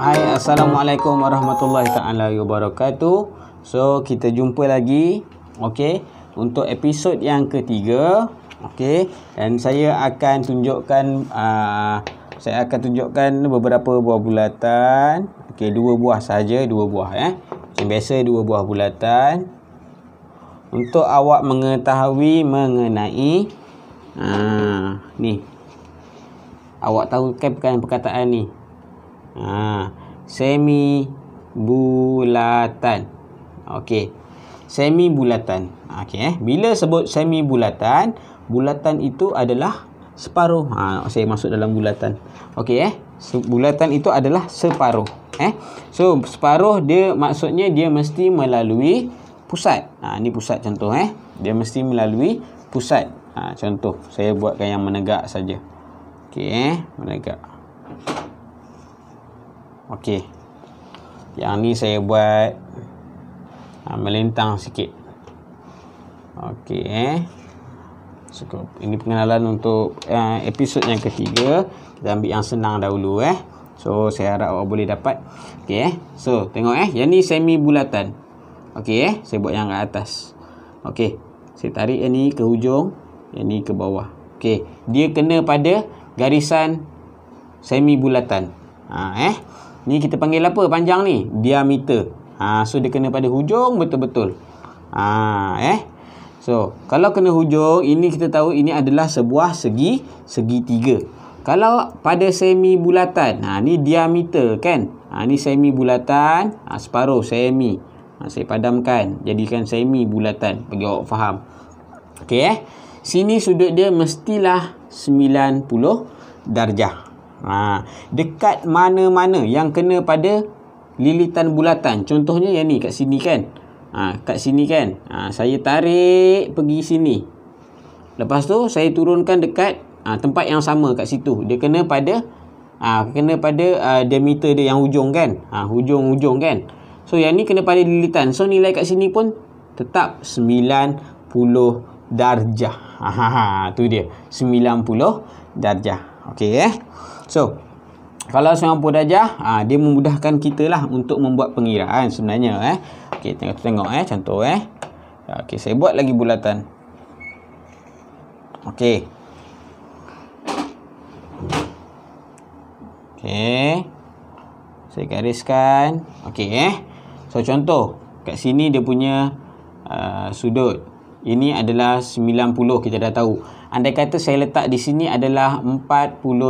Hai, Assalamualaikum warahmatullahi taala wabarakatuh. So, kita jumpa lagi, okey, untuk episod yang ketiga, okey. Dan saya akan tunjukkan beberapa buah bulatan. Okey, 2 buah saja, 2 buah Macam biasa 2 buah bulatan. Untuk awak mengetahui mengenai ni. Awak tahu kan perkataan ni? Semi bulatan. Okey. Semi bulatan. Okey Bila sebut semi bulatan, bulatan itu adalah separuh. Saya masuk dalam bulatan. Okey bulatan itu adalah separuh. So separuh dia maksudnya dia mesti melalui pusat. Ni pusat contoh Dia mesti melalui pusat. Contoh saya buatkan yang menegak saja. Okey menegak. Okey. Yang ni saya buat melintang sikit. Okey cukup. Ini pengenalan untuk episod yang ketiga. Kita ambil yang senang dahulu So saya harap awak boleh dapat. Okey so tengok yang ni semi bulatan. Okey saya buat yang kat atas. Okey saya tarik yang ni ke hujung, yang ni ke bawah. Okey dia kena pada garisan semi bulatan. Ni kita panggil apa panjang ni? Diameter. So dia kena pada hujung betul-betul. So kalau kena hujung, ini kita tahu ini adalah sebuah segitiga. Kalau pada semi bulatan, ni diameter kan? Ni semi bulatan, separuh semi. Saya padamkan, jadikan semi bulatan bagi awak faham. Okey sini sudut dia mestilah 90 darjah. Dekat mana-mana yang kena pada lilitan bulatan. Contohnya yang ni kat sini kan. Kat sini kan. Saya tarik pergi sini. Lepas tu saya turunkan dekat tempat yang sama kat situ. Dia kena pada diameter dia yang hujung kan. Hujung-hujung kan. So yang ni kena pada lilitan. So nilai kat sini pun tetap 90 darjah. Tu dia 90 darjah. Okey So kalau 90 darjah, dia memudahkan kita lah untuk membuat pengiraan sebenarnya Okey tengok contoh Okey saya buat lagi bulatan. Okey saya gariskan. Okey so contoh kat sini dia punya sudut ini adalah 90, kita dah tahu. Andai kata saya letak di sini adalah 40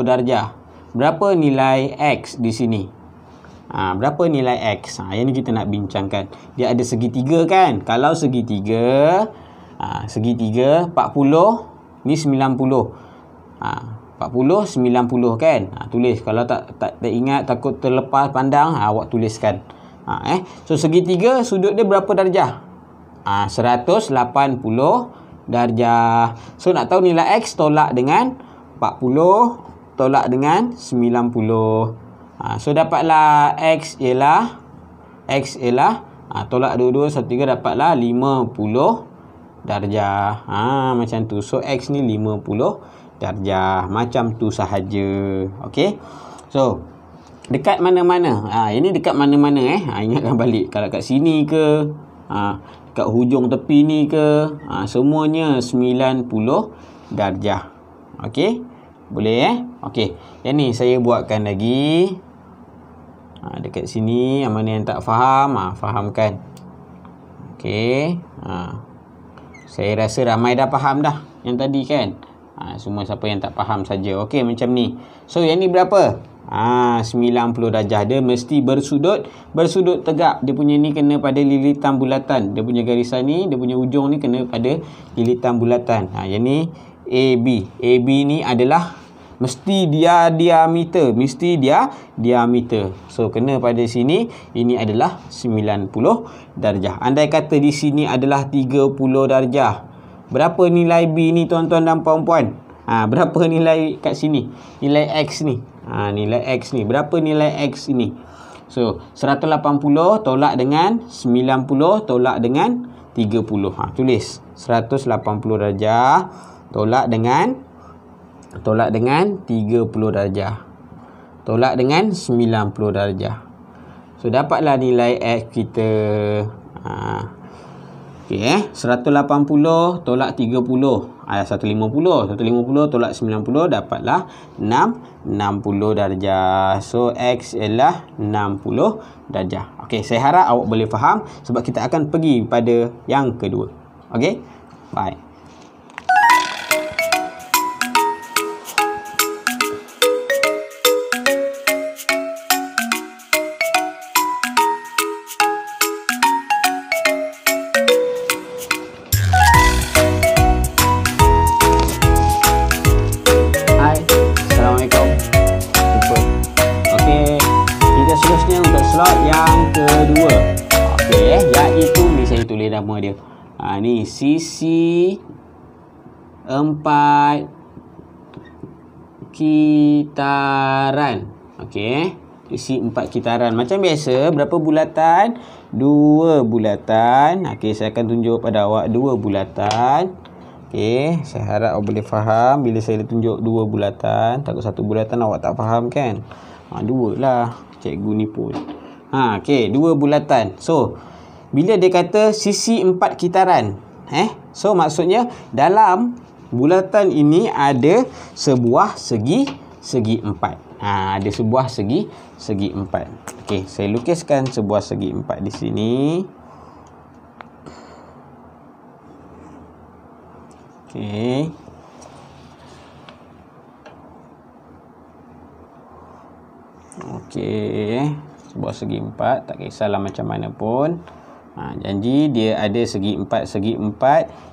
darjah. Berapa nilai X di sini? Berapa nilai X? Yang ni kita nak bincangkan. Dia ada segitiga kan? Kalau segitiga 40 ni 90. 40 90 kan? Tulis. Kalau tak ingat takut terlepas pandang, awak tuliskan. So segitiga sudut dia berapa darjah? 180 darjah. So nak tahu nilai X, tolak dengan 40, tolak dengan 90. So dapatlah X ialah tolak 22 1 3 dapatlah 50 darjah. Macam tu. So X ni 50 darjah. Macam tu sahaja. Okey. So dekat mana-mana. Ini dekat mana-mana ingatkan balik. Kalau kat sini ke, kat hujung tepi ni ke, semuanya 90 darjah. Okey boleh Okey yang ni saya buatkan lagi. Dekat sini yang mana yang tak faham, fahamkan. Okey saya rasa ramai dah faham dah yang tadi kan. Semua siapa yang tak faham saja. Okey macam ni. So yang ni berapa? 90 darjah. Dia mesti bersudut tegak. Dia punya ni kena pada lilitan bulatan. Dia punya garisan ni, dia punya hujung ni kena pada lilitan bulatan. Yang ni AB. AB ni adalah mesti diameter. So kena pada sini. Ini adalah 90 darjah. Andai kata di sini adalah 30 darjah. Berapa nilai B ni tuan-tuan dan puan-puan? Berapa nilai kat sini? Nilai X ni. Nilai X ni. Berapa nilai X ini? So 180 tolak dengan 90 tolak dengan 30. Tulis 180 darjah tolak dengan 30 darjah. tolak dengan 90 darjah. So dapatlah nilai X kita. Okey, 180 tolak 30. 150 tolak 90 dapatlah 60 darjah. So X ialah 60 darjah. Okey, saya harap awak boleh faham sebab kita akan pergi pada yang kedua. Okey? Baik. Slot yang kedua. Okey, iaitu ni saya tulis nama dia. Ni sisi 4 kitaran. Okey, sisi 4 kitaran. Macam biasa, berapa bulatan? 2 bulatan. Okey, saya akan tunjuk pada awak 2 bulatan. Okey, saya harap awak boleh faham bila saya tunjuk 2 bulatan. Takut 1 bulatan awak tak faham kan? 2 lah. Cikgu ni pun. Okey, 2 bulatan. So, bila dia kata sisi 4 kitaran, so maksudnya dalam bulatan ini ada sebuah segi 4. Ada sebuah segi 4. Okey, saya lukiskan sebuah segi 4 di sini. Okey. Okey, sebuah segi 4, tak kisahlah macam mana pun. Janji dia ada segi 4,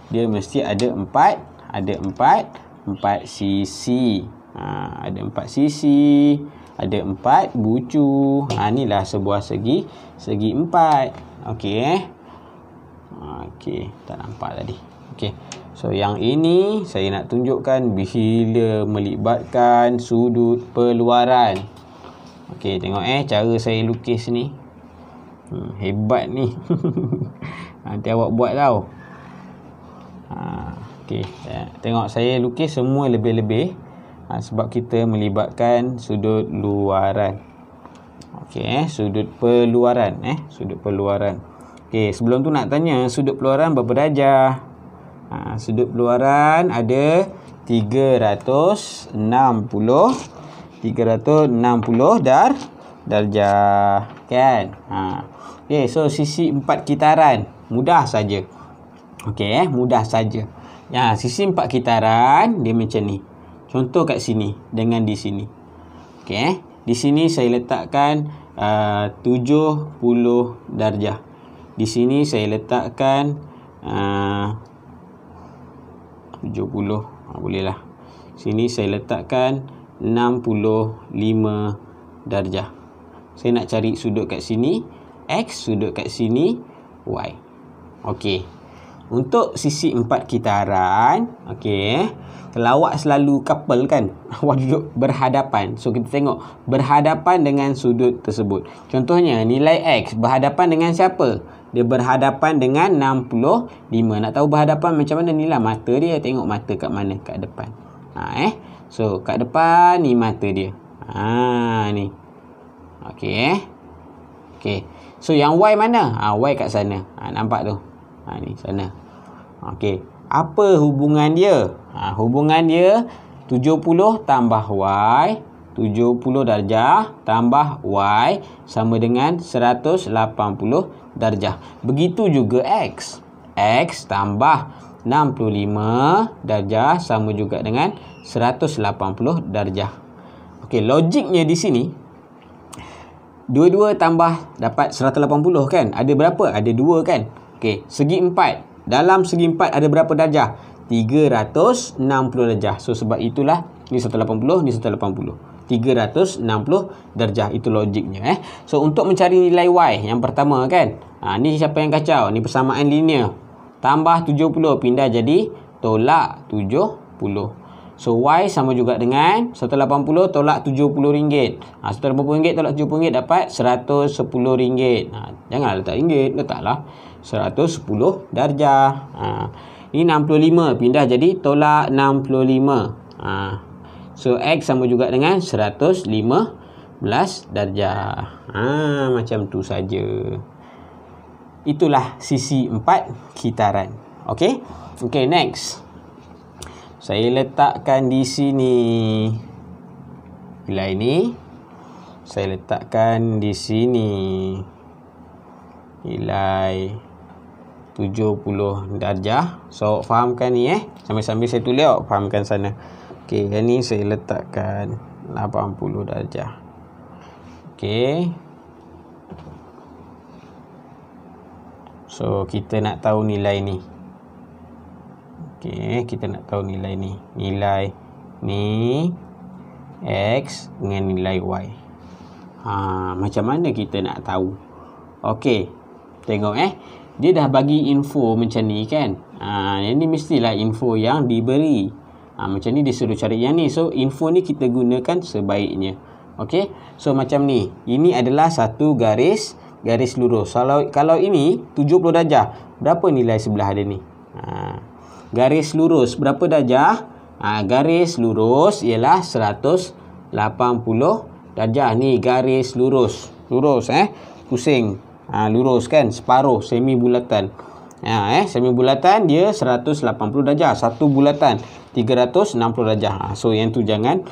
dia mesti ada 4 sisi. Ada 4 sisi, ada 4 bucu. Inilah sebuah segi 4. Okey. Okey, tak nampak tadi. Okey. So yang ini saya nak tunjukkan bila melibatkan sudut perluaran. Okey, tengok cara saya lukis ni. Hebat ni. Nanti awak buat tau. Okey, tengok saya lukis semua lebih-lebih. Sebab kita melibatkan sudut luaran. Okey, sudut perluaran. Sudut perluaran. Okey, sebelum tu nak tanya, sudut perluaran berapa darjah? Sudut perluaran ada 360 darjah kan. Okey, so sisi 4 kitaran mudah saja. Okey, mudah saja. Sisi 4 kitaran dia macam ni. Contoh kat sini dengan di sini. Okey, di sini saya letakkan 70 darjah. Di sini saya letakkan 70. Bolehlah. Sini saya letakkan 65 darjah. Saya nak cari sudut kat sini X, sudut kat sini Y. Okey. Untuk sisi 4 kitaran, okey, kalau awak selalu couple kan, awak duduk berhadapan. So kita tengok berhadapan dengan sudut tersebut. Contohnya nilai X berhadapan dengan siapa? Dia berhadapan dengan 65. Nak tahu berhadapan macam mana? Nilai mata dia. Tengok mata kat mana? Kat depan. So, kat depan ni mata dia. Ni. Okey. Okey. So, yang Y mana? Y kat sana. Nampak tu? Ni, sana. Okey. Apa hubungan dia? Hubungan dia 70 tambah Y. 70 darjah tambah Y sama dengan 180 darjah. Begitu juga X. X tambah 65 darjah sama juga dengan 180 darjah. Okey, logiknya di sini dua-dua tambah dapat 180 kan? Ada berapa? Ada 2 kan? Okey, segi 4. Dalam segi 4 ada berapa darjah? 360 darjah. So sebab itulah ni 180, ni 180. 360 darjah, itu logiknya. So untuk mencari nilai Y yang pertama kan, ni siapa yang kacau? Ni persamaan linear. Tambah 70 pindah jadi tolak 70. So Y sama juga dengan 180 tolak RM70. 180 tolak RM70 dapat RM110. Janganlah letak ringgit, letaklah 110 darjah. Ini 65 pindah jadi tolak 65. So X sama juga dengan 150 darjah. Macam tu saja. Itulah sisi 4 kitaran. Okey. Okey, next. Saya letakkan di sini nilai ni. Saya letakkan di sini nilai 70 darjah. So, fahamkan ni Sambil-sambil saya tulis fahamkan sana. Okey, yang ni saya letakkan 80 darjah. Okey. So, kita nak tahu nilai ni. Okey, kita nak tahu nilai ni. Nilai ni X dengan nilai Y. Macam mana kita nak tahu? Okey, tengok dia dah bagi info macam ni kan. Yang ni mestilah info yang diberi. Macam ni dia suruh cari yang ni. So, info ni kita gunakan sebaiknya. Okey, so macam ni. Ini adalah satu garis lurus. Kalau ini 70 darjah, berapa nilai sebelah dia ni? Garis lurus berapa darjah? Garis lurus ialah 180 darjah. Ni garis lurus. Pusing. Lurus kan, separuh semi bulatan. Semi bulatan dia 180 darjah. Satu bulatan 360 darjah. So yang tu jangan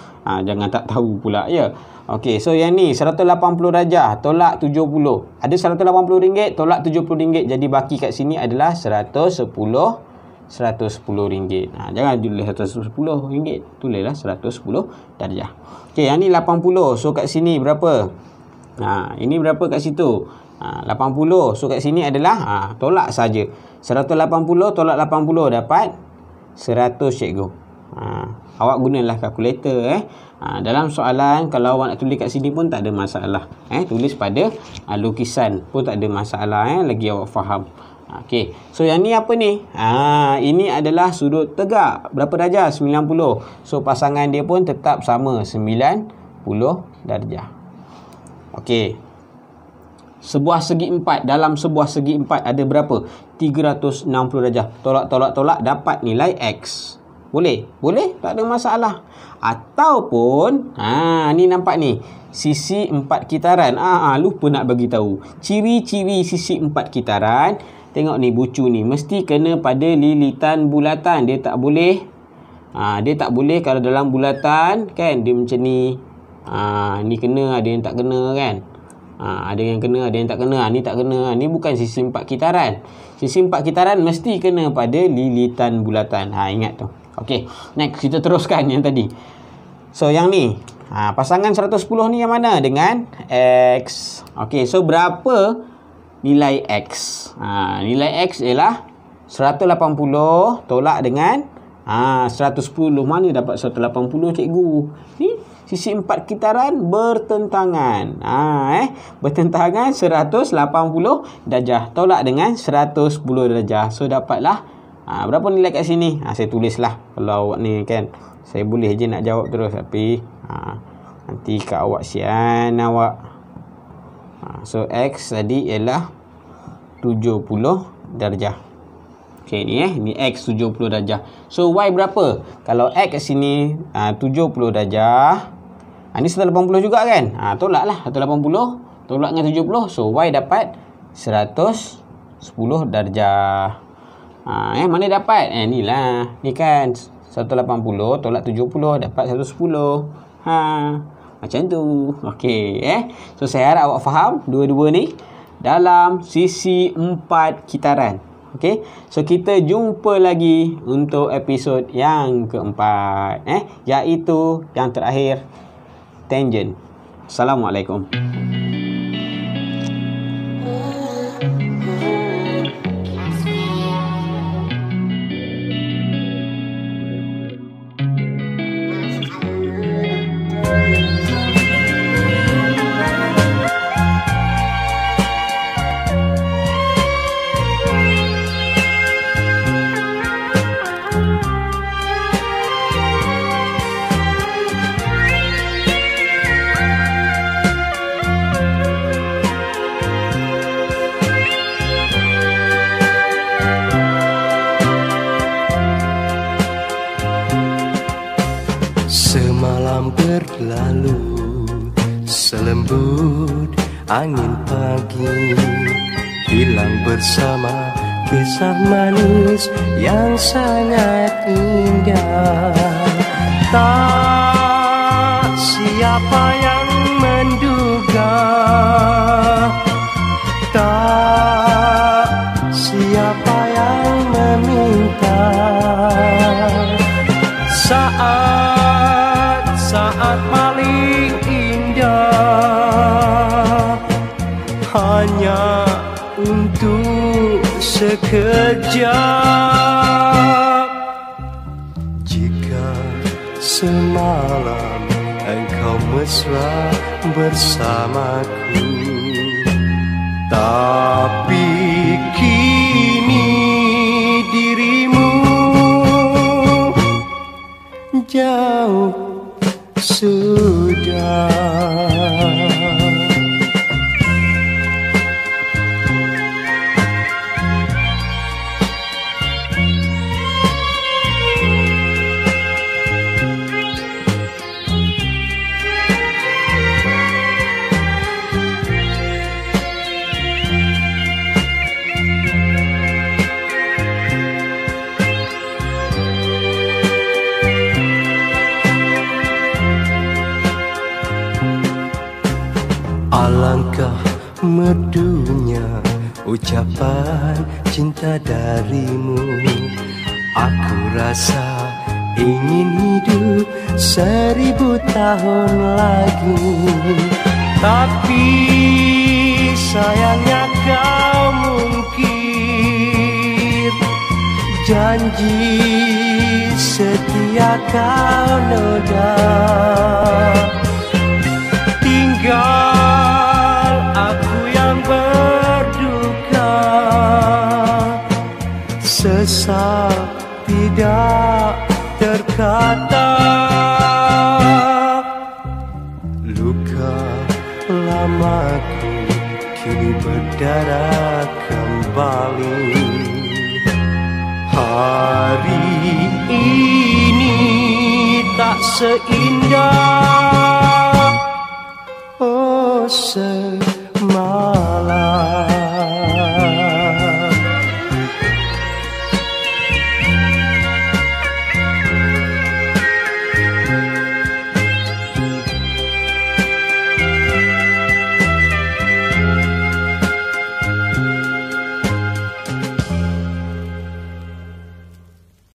tak tahu pula ya. Okey, so yang ni 180 darjah tolak 70. Ada RM180 tolak RM70. Jadi baki kat sini adalah RM110. Jangan tulis RM110. Tulislah 110 darjah. Okey, yang ni 80. So kat sini berapa? Ini berapa kat situ? 80. So kat sini adalah tolak saja. 180 tolak 80 dapat 100 cikgu. Awak gunalah kalkulator dalam soalan kalau awak nak tulis kat sini pun tak ada masalah. Tulis pada lukisan pun tak ada masalah lagi awak faham. Okey. So yang ni apa ni? Ini adalah sudut tegak. Berapa darjah? 90. So pasangan dia pun tetap sama 90 darjah. Okey. Sebuah segi empat. Dalam sebuah segi empat ada berapa? 360 darjah. Tolak dapat nilai X. Boleh? Tak ada masalah. Ataupun ni nampak ni, sisi 4 kitaran. Lupa nak bagi tahu. Ciri-ciri sisi 4 kitaran. Tengok ni bucu ni, mesti kena pada lilitan bulatan. Dia tak boleh kalau dalam bulatan kan dia macam ni. Ni kena, ada yang tak kena kan. Ada yang kena, ada yang tak kena. Ni tak kena. Ni bukan sisi 4 kitaran. Sisi 4 kitaran mesti kena pada lilitan bulatan. Ingat tu. Okey, next kita teruskan yang tadi. So yang ni, pasangan 110 ni yang mana? Dengan X. Okey, so berapa nilai X? Nilai X ialah 180 tolak dengan 110. Mana dapat 180 cikgu? Ni sisi 4 kitaran bertentangan. Bertentangan 180 darjah tolak dengan 110 darjah. So dapatlah berapa nilai kat sini? Saya tulislah. Kalau awak ni kan, saya boleh je nak jawab terus, tapi nanti kat awak sian awak. So X tadi ialah 70 darjah. Okey, ni X 70 darjah. So Y berapa? Kalau X kat sini 70 darjah. Ni 180 juga kan? Tolaklah 180 tolak dengan 70. So Y dapat 110 darjah. Mana dapat? Ni lah. Ni kan 180 tolak 70 dapat 110. Macam tu. Okey. So saya harap awak faham dua-dua ni dalam sisi 4 kitaran. Okey. So kita jumpa lagi untuk episod yang keempat. Iaitu yang terakhir, tangent. Assalamualaikum. Selembut angin pagi, hilang bersama kisah manis yang sangat indah. Tak siapa yang menduga, tak siapa yang meminta, saat paling indah hanya untuk sekejap. Jika semalam engkau mesra bersamaku, tapi kini dirimu jauh sudah. Alangkah merdunya ucapan cinta darimu. Aku rasa ingin hidup 1000 tahun lagi, tapi sayangnya kau mungkir janji setia kau noda. Tinggal aku yang berduka, sesal tidak terkata. Luka lamaku kini berdarah kembali. Hari ini tak seindah